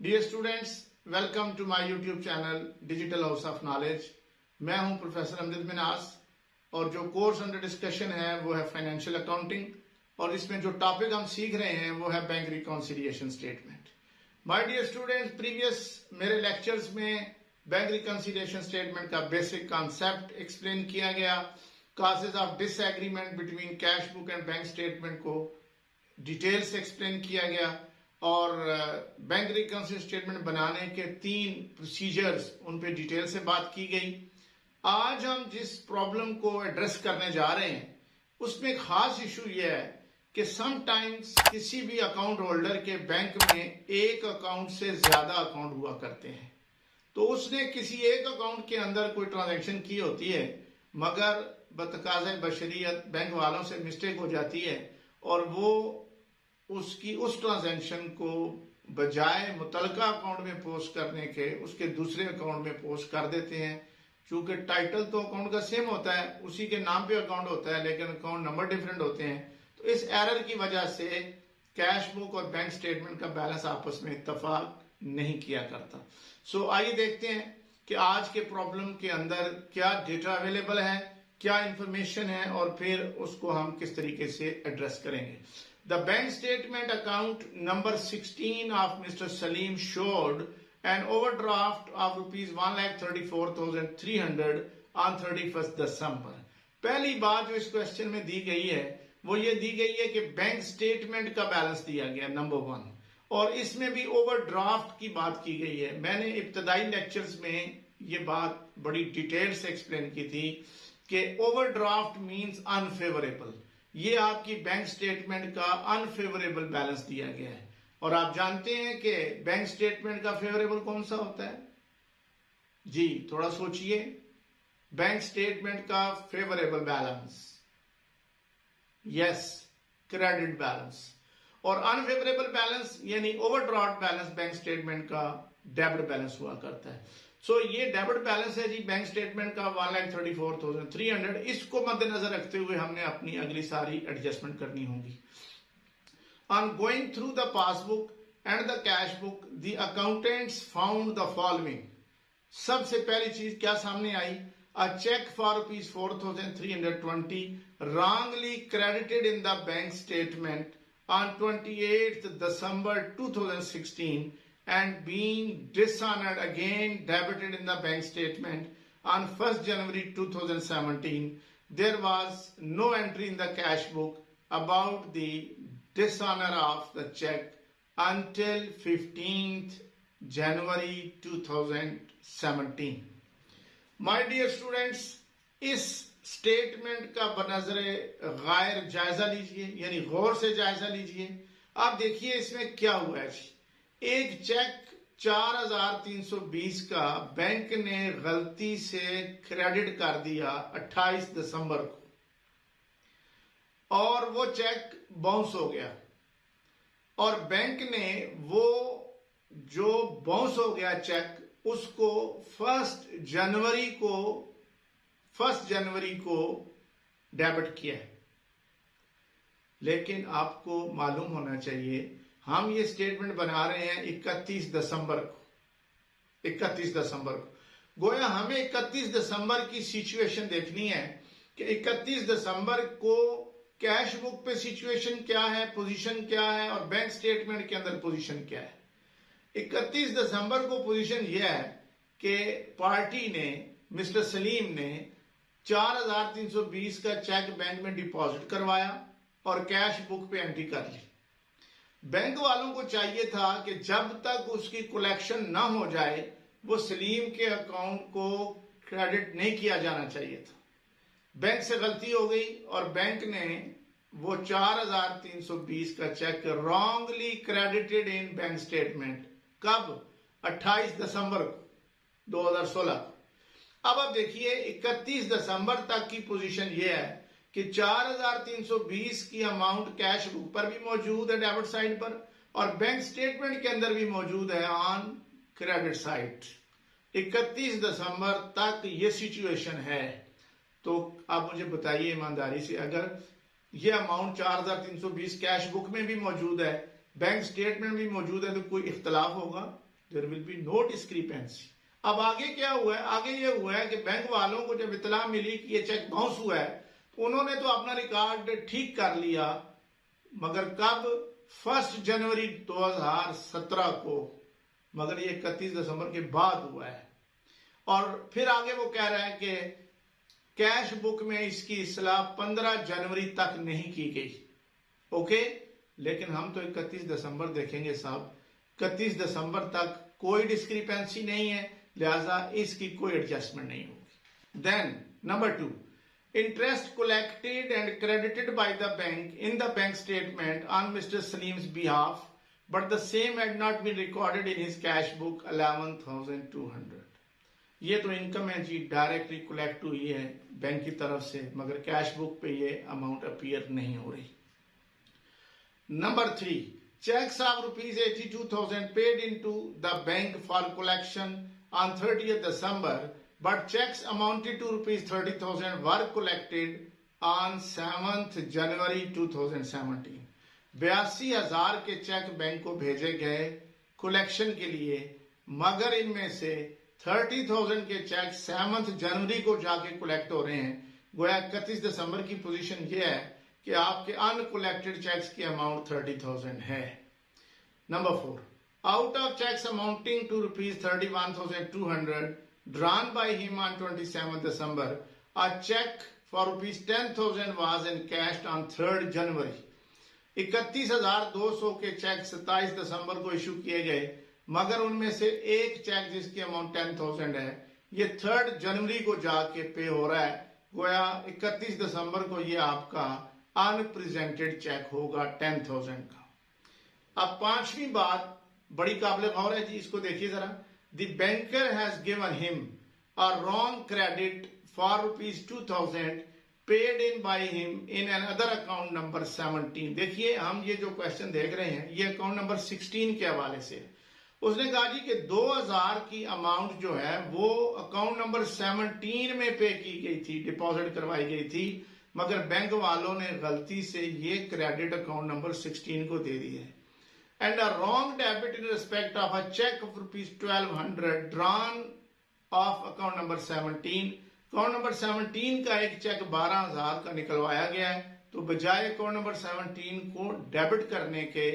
Dear students, welcome to my YouTube channel digital house of knowledge. मैं हूं professor Amjad Manas और जो कोर्स अंडर डिस्कशन है वो है फाइनेंशियल अकाउंटिंग और इसमें जो टॉपिक हम सीख रहे हैं वो है bank reconciliation statement. My dear students, previous मेरे लेक्चर्स में बैंक रिकॉन्सिलिएशन स्टेटमेंट का बेसिक कॉन्सेप्ट एक्सप्लेन किया गया। Causes of disagreement between cash book and bank statement को डिटेल से एक्सप्लेन किया गया और बैंक रिकॉन्सिलिएशन स्टेटमेंट बनाने के 3 प्रोसीजर्स उन पे डिटेल से बात की गई। आज हम जिस प्रॉब्लम को एड्रेस करने जा रहे हैं उसमें एक खास इशू यह है कि समटाइम्स किसी भी अकाउंट होल्डर के बैंक में एक अकाउंट से ज्यादा अकाउंट हुआ करते हैं, तो उसने किसी एक अकाउंट के अंदर कोई ट्रांजैक्शन की होती है मगर बतकाज़े बशरियत बैंक वालों से मिस्टेक हो जाती है और वो उसकी उस ट्रांजैक्शन को बजाय मुतलका अकाउंट में पोस्ट करने के उसके दूसरे अकाउंट में पोस्ट कर देते हैं। चूंकि टाइटल तो अकाउंट का सेम होता है, उसी के नाम पे अकाउंट होता है, लेकिन अकाउंट नंबर डिफरेंट होते हैं, तो इस एरर की वजह से कैश बुक और बैंक स्टेटमेंट का बैलेंस आपस में इत्तफाक नहीं किया करता। सो आइए देखते हैं कि आज के प्रॉब्लम के अंदर क्या डेटा अवेलेबल है, क्या इंफॉर्मेशन है और फिर उसको हम किस तरीके से एड्रेस करेंगे। The bank statement account number 16 of Mr. Salim showed an overdraft of rupees 1,34,300 on 31st December. पहली बात जो इस क्वेश्चन में दी गई है वो ये दी गई है कि बैंक स्टेटमेंट का बैलेंस दिया गया नंबर 1 और इसमें भी ओवरड्राफ्ट की बात की गई है। मैंने इब्तदाई लेक्चर्स में ये बात बड़ी डिटेल से एक्सप्लेन की थी कि ओवरड्राफ्ट मींस अनफेवरेबल। ये आपकी बैंक स्टेटमेंट का अनफेवरेबल बैलेंस दिया गया है और आप जानते हैं कि बैंक स्टेटमेंट का फेवरेबल कौन सा होता है जी, थोड़ा सोचिए। बैंक स्टेटमेंट का favourable balance yes, credit balance, और अनफेवरेबल बैलेंस यानी ओवरड्राफ्ट बैलेंस बैंक स्टेटमेंट का डेबिट बैलेंस हुआ करता है। सो ये डेबिट बैलेंस है जी बैंक स्टेटमेंट का 1,34,300। इसको मद्देनजर रखते हुए हमने अपनी अगली सारी एडजस्टमेंट करनी होगी। On going through the passbook and the cash book the accountants found the following. सबसे पहली चीज क्या सामने आई? A cheque for rupees 4,320 wrongly credited in the bank statement on 28th December 2016 and being dishonored again debited in the bank statement on 1st January 2017. There was no entry in the cash book about the dishonor of the check until 15th January 2017. My dear students, इस statement का बनज़रे गैर जायजा लीजिए, यानी गौर से जायजा लीजिए। आप देखिए इसमें क्या हुआ है। एक चेक 4,320 का बैंक ने गलती से क्रेडिट कर दिया 28 दिसंबर को और वो चेक बाउंस हो गया और बैंक ने वो जो बाउंस हो गया चेक उसको 1 जनवरी को डेबिट किया है। लेकिन आपको मालूम होना चाहिए हम ये स्टेटमेंट बना रहे हैं 31 दिसंबर को। गोया हमें 31 दिसंबर की सिचुएशन देखनी है कि 31 दिसंबर को कैश बुक पे सिचुएशन क्या है, पोजीशन क्या है और बैंक स्टेटमेंट के अंदर पोजीशन क्या है। 31 दिसंबर को पोजीशन यह है कि पार्टी ने, मिस्टर सलीम ने 4,320 का चेक बैंक में डिपॉजिट करवाया और कैश बुक पे एंट्री कर ली। बैंक वालों को चाहिए था कि जब तक उसकी कलेक्शन ना हो जाए वो सलीम के अकाउंट को क्रेडिट नहीं किया जाना चाहिए था। बैंक से गलती हो गई और बैंक ने वो 4,320 का cheque wrongly credited in bank statement. कब? 28 दिसंबर को 2016। अब आप देखिए 31 दिसंबर तक की पोजीशन ये है कि 4,320 की अमाउंट कैश बुक पर भी मौजूद है डेबिट साइड पर और बैंक स्टेटमेंट के अंदर भी मौजूद है ऑन क्रेडिट साइड। 31 दिसंबर तक ये सिचुएशन है। तो आप मुझे बताइए ईमानदारी से, अगर ये अमाउंट 4,320 कैश बुक में भी मौजूद है, बैंक स्टेटमेंट भी मौजूद है, तो कोई इख्तलाफ होगा? There will be no discrepancy. अब आगे क्या हुआ है, आगे ये हुआ है कि बैंक वालों को जब इतला मिली कि ये चेक बाउंस हुआ है तो उन्होंने तो अपना रिकॉर्ड ठीक कर लिया, मगर कब? 1 जनवरी 2017 को, मगर ये 31 दिसंबर के बाद हुआ है। और फिर आगे वो कह रहा है कि कैश बुक में इसकी इस्लाह 15 जनवरी तक नहीं की गई। ओके, लेकिन हम तो 31 दिसंबर देखेंगे साहब, 31 दिसंबर तक कोई डिस्क्रिपेंसी नहीं है, लिहाजा इसकी कोई एडजस्टमेंट नहीं होगी। Then number 2, interest collected and credited by the bank in the bank statement on Mr. Salim's behalf, but the same had not been recorded in his cash book 11,200। ये तो इनकम है जी, डायरेक्टली कलेक्ट हुई है bank की तरफ से, मगर cash book पे ये अमाउंट अपीयर नहीं हो रही। Number 3, checks of rupees 82,000 paid into the bank for collection on 30th December, but checks amounted to rupees 30,000 were collected on 7th January 2017। 82,000 के चेक बैंक को भेजे गए कलेक्शन के लिए, मगर इनमें से 30,000 के चेक 7 जनवरी को जाके कलेक्ट हो रहे हैं। गोया 31 दिसंबर की पोजीशन ये है कि आपके अनकलेक्टेड चेक्स की अमाउंट 30,000 है। Number 4, out of cheques amounting to rupees 31,200 drawn by him on 27 December, a check for rupees 10,000 was encashed on 3rd January। 31,200 के चेक 27 दिसंबर को इशू किए गए, मगर उनमें से एक चेक जिसकी अमाउंट 10,000 है, ये 3rd जनवरी को जाके पे हो रहा है। गोया 31 दिसंबर को ये आपका अनप्रेजेंटेड चेक होगा 10,000 का। अब 5वीं बात बड़ी काबिल गौर है जी, इसको देखिए जरा। The banker has given him a wrong credit for rupees 2,000 paid in by him in another account number 17। देखिए, हम ये जो क्वेश्चन देख रहे हैं ये अकाउंट नंबर 16 के हवाले से। उसने कहा जी कि 2,000 की अमाउंट जो है वो अकाउंट नंबर 17 में पे की गई थी, डिपॉजिट करवाई गई थी, मगर बैंक वालों ने गलती से ये क्रेडिट अकाउंट नंबर 16 को दे दी है। And a wrong debit in respect of a check of rupees 1,200 drawn off account number 17। Account number 17 का एक चेक 12,000 का निकलवाया गया है, तो बजाय अकाउंट नंबर 17 को डेबिट करने के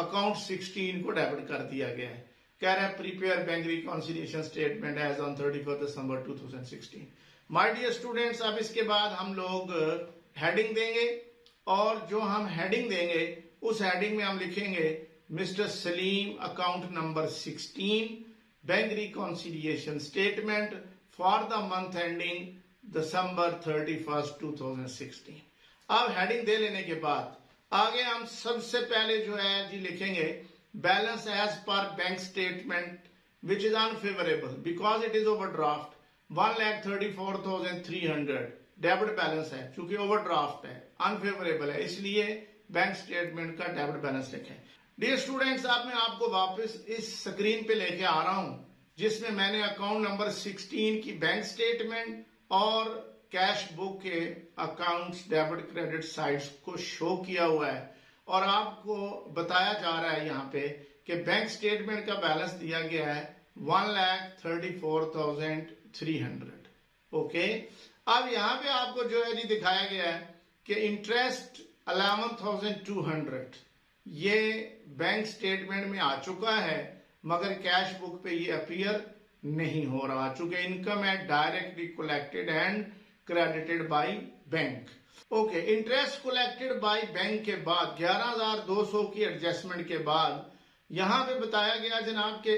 अकाउंट 16 को डेबिट कर दिया गया है। कह रहा है prepare bank reconciliation statement as on 31 दिसंबर 2016। माय डियर स्टूडेंट्स, अब इसके बाद हम लोग हेडिंग देंगे, और जो हम हेडिंग देंगे उस हेडिंग में हम लिखेंगे Mr. Salim account number 16 bank reconciliation statement for the month ending December 31st 2016। अब हेडिंग दे लेने के बाद आगे हम सबसे पहले जो है जी लिखेंगे balance as per bank statement which is unfavourable because it is overdraft 1,34,300 debit balance है, चूंकि ओवरड्राफ्ट है, अनफेवरेबल है, इसलिए बैंक स्टेटमेंट का डेबिट बैलेंस लिखें। डियर स्टूडेंट्स, अब मैं आपको वापस इस स्क्रीन पे लेके आ रहा हूं जिसमें मैंने अकाउंट नंबर 16 की बैंक स्टेटमेंट और कैश बुक के अकाउंट्स डेबिट क्रेडिट साइड्स को शो किया हुआ है, और आपको बताया जा रहा है यहाँ पे कि बैंक स्टेटमेंट का बैलेंस दिया गया है 1,34,300। ओके, अब यहाँ पे आपको जो है जी दिखाया गया है कि इंटरेस्ट 11,200 ये बैंक स्टेटमेंट में आ चुका है, मगर कैश बुक पे ये अपीयर नहीं हो रहा, चूंकि इनकम है directly collected and credited by bank. Okay, interest collected by bank के बाद 11,200 की एडजस्टमेंट के बाद यहां पे बताया गया जनाब के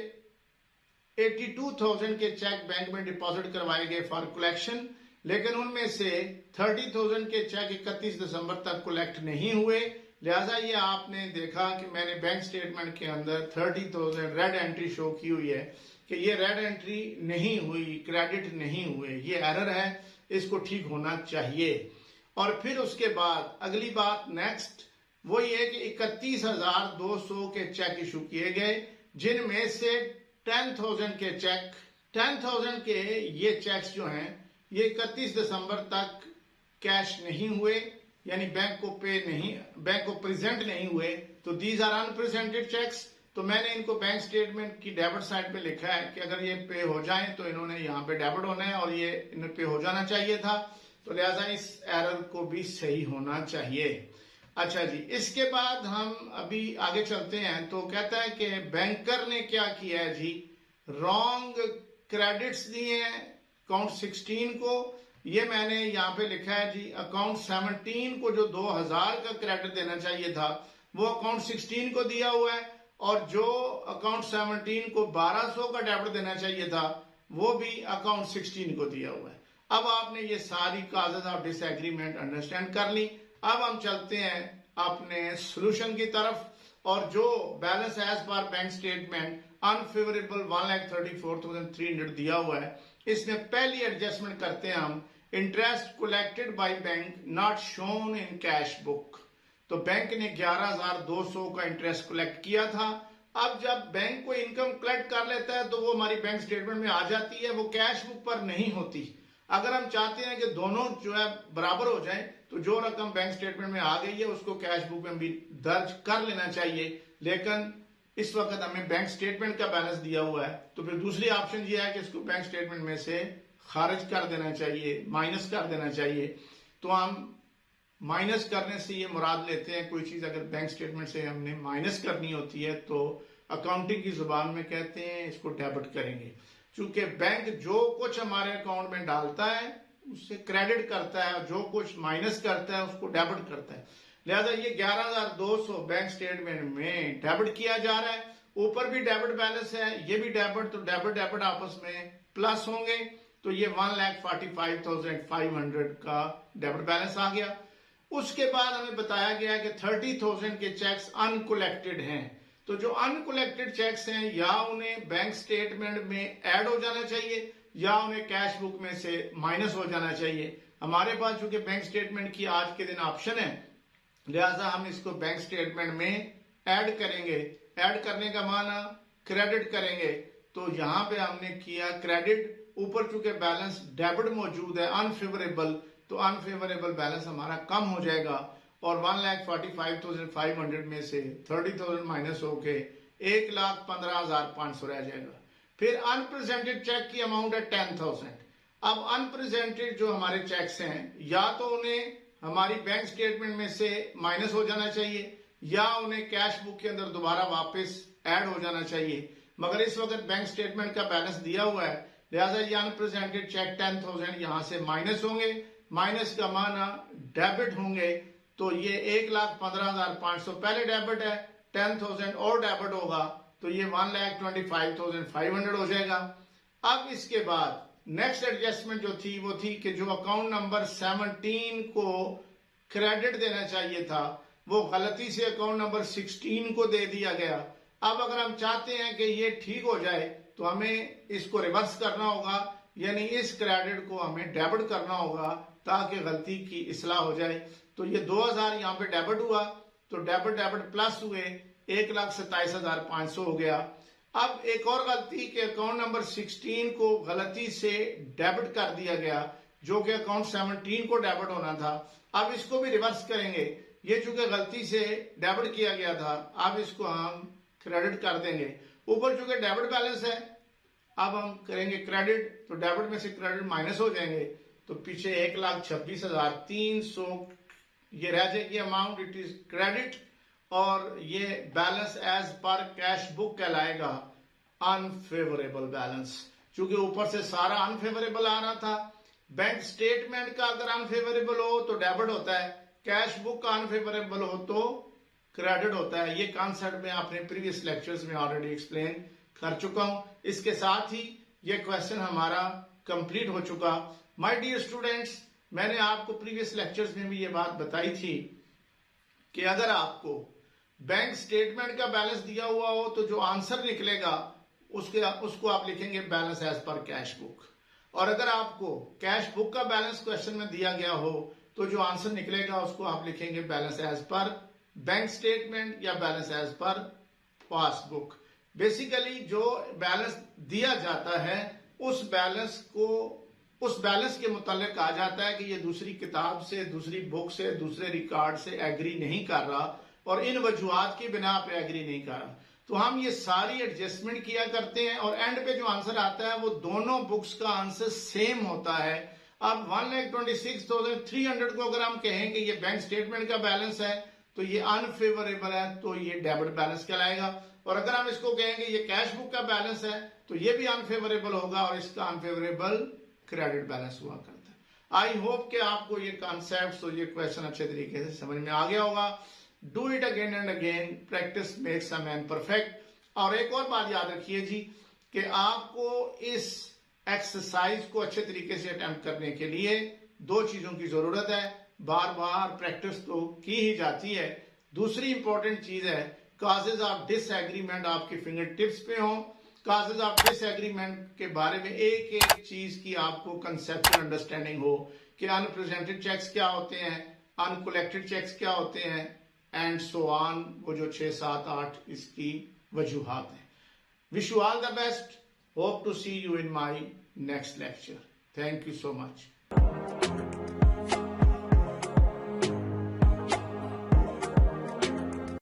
82,000 के चेक बैंक में डिपॉजिट करवाए गए फॉर कलेक्शन, लेकिन उनमें से 30,000 के चेक 31 दिसंबर तक कलेक्ट नहीं हुए। लिहाजा ये आपने देखा कि मैंने बैंक स्टेटमेंट के अंदर 30,000 रेड एंट्री शो की हुई है कि ये रेड एंट्री नहीं हुई, क्रेडिट नहीं हुए, ये एरर है, इसको ठीक होना चाहिए। और फिर उसके बाद अगली बात नेक्स्ट वो ये कि 31,200 के चेक इशू किए गए, जिनमें से 10,000 के चेक 10,000 के ये चेक्स जो हैं ये 31 दिसंबर तक कैश नहीं हुए, यानी बैंक को पे नहीं, बैंक को प्रेजेंट नहीं हुए, तो दीज आर अनप्रेजेंटेड चेक्स। तो मैंने इनको बैंक स्टेटमेंट की डेबिट साइड पे लिखा है कि अगर ये पे हो जाए तो इन्होंने यहाँ पे डेबिट होना है और ये इन्हें पे हो जाना चाहिए था, तो लिहाजा इस एरर को भी सही होना चाहिए। अच्छा जी, इसके बाद हम अभी आगे चलते हैं। तो कहता है कि बैंकर ने क्या किया है जी, रॉन्ग क्रेडिट्स दिए हैं अकाउंट 16 को। ये मैंने यहाँ पे लिखा है जी, अकाउंट 17 को जो 2000 का क्रेडिट देना चाहिए था वो अकाउंट 16 को दिया हुआ है, और जो अकाउंट 17 को 1200 का डेबिट देना चाहिए था वो भी अकाउंट 16 को दिया हुआ है। अब आपने ये सारी काजेज ऑफ डिसएग्रीमेंट अंडरस्टैंड कर ली। अब हम चलते हैं अपने सोल्यूशन की तरफ, और जो balance as per bank statement unfavourable 1,34,300 दिया हुआ है, इसमें पहली एडजस्टमेंट करते हैं हम, interest collected by bank not shown in cash book. तो बैंक ने 11,200 का इंटरेस्ट कलेक्ट किया था। अब जब बैंक को इनकम कलेक्ट कर लेता है तो वो हमारी बैंक स्टेटमेंट में आ जाती है, वो कैश बुक पर नहीं होती। अगर हम चाहते हैं कि दोनों जो है बराबर हो जाए, तो जो रकम बैंक स्टेटमेंट में आ गई है उसको कैश बुक में भी दर्ज कर लेना चाहिए, लेकिन इस वक्त हमें बैंक स्टेटमेंट का बैलेंस दिया हुआ है, तो फिर दूसरी ऑप्शन ये है कि इसको बैंक स्टेटमेंट में से खारिज कर देना चाहिए, माइनस कर देना चाहिए। तो हम माइनस करने से ये मुराद लेते हैं, कोई चीज अगर बैंक स्टेटमेंट से हमने माइनस करनी होती है तो अकाउंटिंग की जुबान में कहते हैं इसको डेबिट करेंगे। चूंकि बैंक जो कुछ हमारे अकाउंट में डालता है उससे क्रेडिट करता है, और जो कुछ माइनस करता है उसको डेबिट करता है। लिहाजा ये 11,200 बैंक स्टेटमेंट में डेबिट किया जा रहा है। ऊपर भी डेबिट बैलेंस है, ये भी डेबिट, तो डेबिट डेबिट आपस में प्लस होंगे, तो ये 1,45,500 का डेबिट बैलेंस आ गया। उसके बाद हमें बताया गया कि 30,000 के चेक्स अनकलेक्टेड हैं। तो जो अनकलेक्टेड चेक्स हैं या उन्हें बैंक स्टेटमेंट में ऐड हो जाना चाहिए या उन्हें कैश बुक में से माइनस हो जाना चाहिए। हमारे पास चूंकि बैंक स्टेटमेंट की आज के दिन ऑप्शन है, लिहाजा हम इसको बैंक स्टेटमेंट में ऐड करेंगे। ऐड करने का माना क्रेडिट करेंगे, तो यहां पे हमने किया क्रेडिट। ऊपर चूंकि बैलेंस डेबिट मौजूद है अनफेवरेबल, तो अनफेवरेबल बैलेंस हमारा कम हो जाएगा, और 1,45,500 में से 30,000 माइनस होके 1,15,500 रह जाएगा। फिर अनप्रेजेंटेड चेक की अमाउंट है 10,000। अब अनप्रेजेंटेड जो हमारे चेक्स हैं, या तो उन्हें हमारी बैंक स्टेटमेंट में से माइनस हो जाना चाहिए या उन्हें कैश बुक के अंदर दोबारा वापस ऐड हो जाना चाहिए, मगर इस वक्त बैंक स्टेटमेंट का बैलेंस दिया हुआ है, लिहाजा ये अनप्रेजेंटेड चेक 10,000 यहां से माइनस होंगे। माइनस का माना डेबिट होंगे, तो ये 1,15,500 पहले डेबिट है, 10,000 और डेबिट होगा, तो ये 1,25,500 हो जाएगा। अब इसके बाद नेक्स्ट एडजस्टमेंट जो थी वो थी कि जो अकाउंट नंबर 17 को क्रेडिट देना चाहिए था वो गलती से अकाउंट नंबर 16 को दे दिया गया। अब अगर हम चाहते हैं कि ये ठीक हो जाए तो हमें इसको रिवर्स करना होगा, यानी इस क्रेडिट को हमें डेबिट करना होगा ताकि गलती की इस्लाह हो जाए। तो ये 2,000 यहाँ पे डेबिट हुआ, तो डेबिट डेबिट प्लस हुए 1,27,500 हो गया। अब एक और गलती के अकाउंट नंबर 16 को गलती से डेबिट कर दिया गया, जो कि अकाउंट 17 को डेबिट होना था। अब इसको भी रिवर्स करेंगे, ये चूंकि गलती से डेबिट किया गया था, अब इसको हम क्रेडिट कर देंगे। ऊपर चूंकि डेबिट बैलेंस है, अब हम करेंगे क्रेडिट, तो डेबिट में से क्रेडिट माइनस हो जाएंगे, तो पीछे 1,26,300 ये रह जाएगी अमाउंट, इट इज क्रेडिट, और ये balance as per cash book कहलाएगा अनफेवरेबल बैलेंस। चूंकि ऊपर से सारा अनफेवरेबल आ रहा था, बैंक स्टेटमेंट का अगर अनफेवरेबल हो तो डेबिट होता है, कैश बुक का अनफेवरेबल हो तो क्रेडिट होता है। ये कॉन्सेप्ट मैं अपने प्रीवियस लेक्चर्स में ऑलरेडी एक्सप्लेन कर चुका हूं। इसके साथ ही ये क्वेश्चन हमारा कंप्लीट हो चुका। माय डियर स्टूडेंट्स, मैंने आपको प्रीवियस लेक्चर्स में भी ये बात बताई थी कि अगर आपको बैंक स्टेटमेंट का बैलेंस दिया हुआ हो तो जो आंसर निकलेगा उसको आप लिखेंगे balance as per cash book, और अगर आपको कैश बुक का बैलेंस क्वेश्चन में दिया गया हो तो जो आंसर निकलेगा उसको आप लिखेंगे balance as per bank statement या balance as per passbook. Basically जो बैलेंस दिया जाता है उस बैलेंस के मुतालिक कहा जाता है कि ये दूसरी किताब से, दूसरी बुक से, दूसरे रिकॉर्ड से एग्री नहीं कर रहा और इन वजूहात की बिना पे एग्री नहीं कर रहा। तो हम ये सारी एडजस्टमेंट किया करते हैं और एंड पे जो आंसर आता है वो दोनों बुक्स का आंसर सेम होता है। अब 1,26,300 को अगर हम कहेंगे ये बैंक स्टेटमेंट का बैलेंस है तो ये अनफेवरेबल है, तो ये डेबिट बैलेंस कहलाएगा। और अगर हम इसको कहेंगे ये कैश बुक का बैलेंस है तो ये भी अनफेवरेबल होगा और इसका अनफेवरेबल क्रेडिट बैलेंस हुआ करता है। आई होप कि आपको ये कॉन्सेप्ट और ये क्वेश्चन अच्छे तरीके से समझ में आ गया होगा। Do it again and again, practice makes a man perfect. और एक और बात याद रखिए जी कि आपको इस एक्सरसाइज को अच्छे तरीके से अटेम्प्ट करने के लिए दो चीजों की जरूरत है। बार बार प्रैक्टिस तो की ही जाती है। दूसरी इंपॉर्टेंट चीज है काजेज ऑफ डिसएग्रीमेंट आपके फिंगर टिप्स पे हो। काजेज ऑफ डिसएग्रीमेंट के बारे में एक एक चीज की आपको कंसेप्चुअल अंडरस्टैंडिंग हो कि अनप्रेजेंटेड चेक्स क्या होते हैं, अनकलेक्टेड चेक्स क्या होते हैं, एंड सो ऑन। वो जो 6, 7, 8 इसकी वजूहात हैं। Wish you all the best. Hope to see you in my next lecture. Thank you so much.